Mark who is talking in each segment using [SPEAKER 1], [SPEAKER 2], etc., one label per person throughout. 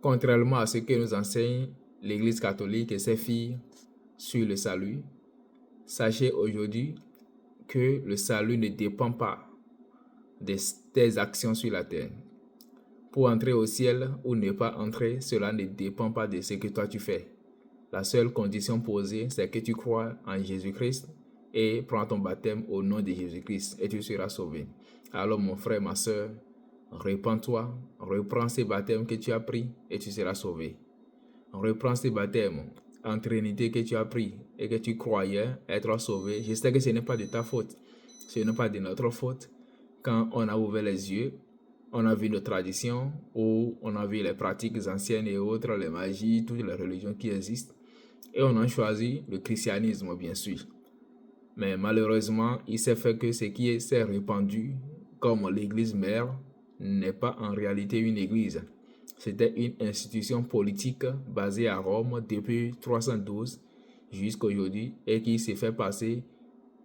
[SPEAKER 1] Contrairement à ce que nous enseigne l'Église catholique et ses filles sur le salut, sachez aujourd'hui que le salut ne dépend pas de tes actions sur la terre. Pour entrer au ciel ou ne pas entrer, cela ne dépend pas de ce que toi tu fais. La seule condition posée, c'est que tu crois en Jésus-Christ et prends ton baptême au nom de Jésus-Christ et tu seras sauvé. Alors mon frère, ma soeur, repens-toi, reprends ces baptêmes que tu as pris et tu seras sauvé. Reprends ces baptêmes en Trinité que tu as pris et que tu croyais être sauvé. Je sais que ce n'est pas de ta faute, ce n'est pas de notre faute. Quand on a ouvert les yeux, on a vu nos traditions ou on a vu les pratiques anciennes et autres, les magies, toutes les religions qui existent. Et on a choisi le christianisme, bien sûr. Mais malheureusement, il s'est fait que ce qui s'est répandu comme l'église mère n'est pas en réalité une église. C'était une institution politique basée à Rome depuis 312 jusqu'à aujourd'hui et qui s'est fait passer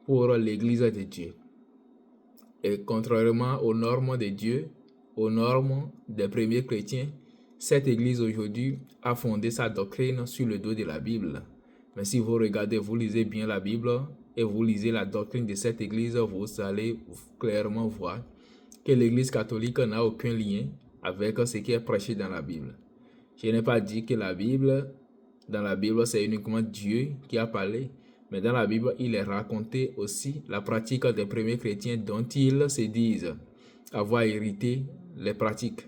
[SPEAKER 1] pour l'église de Dieu. Et contrairement aux normes de Dieu, aux normes des premiers chrétiens, cette église aujourd'hui a fondé sa doctrine sur le dos de la Bible. Mais si vous regardez, vous lisez bien la Bible et vous lisez la doctrine de cette église, vous allez clairement voir que l'église catholique n'a aucun lien avec ce qui est prêché dans la Bible. Je n'ai pas dit que dans la Bible, c'est uniquement Dieu qui a parlé. Mais dans la Bible, il est raconté aussi la pratique des premiers chrétiens dont ils se disent avoir hérité les pratiques.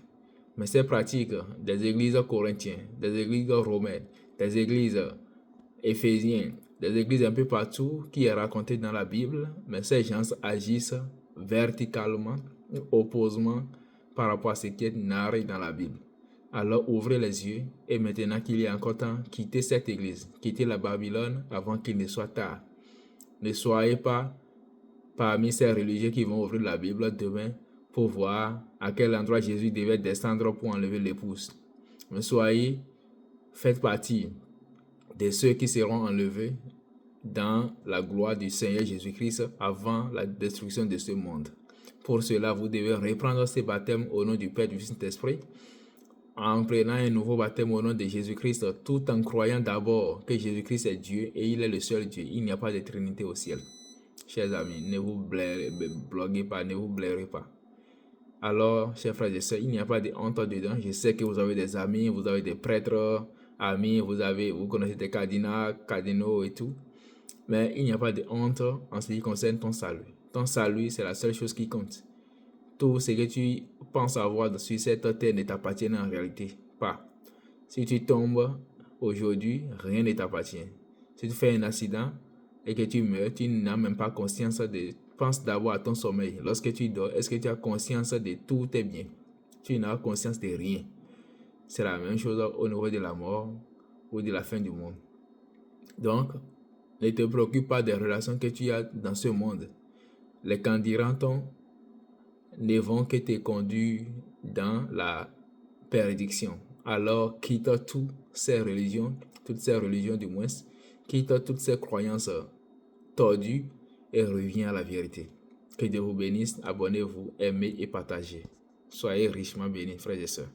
[SPEAKER 1] Mais ces pratiques des églises corinthiennes, des églises romaines, des églises éphésiennes, des églises un peu partout qui est raconté dans la Bible, mais ces gens agissent verticalement, opposément par rapport à ce qui est narré dans la Bible. Alors ouvrez les yeux et maintenant qu'il y a encore temps, quittez cette église, quittez la Babylone avant qu'il ne soit tard. Ne soyez pas parmi ces religieux qui vont ouvrir la Bible demain pour voir à quel endroit Jésus devait descendre pour enlever l'épouse. Mais faites partie de ceux qui seront enlevés dans la gloire du Seigneur Jésus-Christ avant la destruction de ce monde. Pour cela, vous devez reprendre ces baptêmes au nom du Père et du Saint-Esprit, en prenant un nouveau baptême au nom de Jésus-Christ, tout en croyant d'abord que Jésus-Christ est Dieu et il est le seul Dieu. Il n'y a pas de Trinité au ciel. Chers amis, ne vous bloguez pas, ne vous blairez pas. Alors, chers frères et sœurs, il n'y a pas de honte dedans. Je sais que vous avez des amis, vous avez des prêtres, amis, vous connaissez des cardinaux et tout. Mais il n'y a pas de honte en ce qui concerne ton salut. Ton salut, c'est la seule chose qui compte. Tout ce que tu penses avoir sur cette terre ne t'appartient en réalité pas. Si tu tombes aujourd'hui, rien ne t'appartient. Si tu fais un accident et que tu meurs, tu n'as même pas conscience de... Pense d'abord à ton sommeil. Lorsque tu dors, est-ce que tu as conscience de tous tes biens? Tu n'as conscience de rien. C'est la même chose au niveau de la mort ou de la fin du monde. Donc, ne te préoccupe pas des relations que tu as dans ce monde. Les candidatons ne vont que te conduire dans la perdition. Alors, quitte toutes ces religions du moins, quitte toutes ces croyances tordues et reviens à la vérité. Que Dieu vous bénisse, abonnez-vous, aimez et partagez. Soyez richement bénis, frères et sœurs.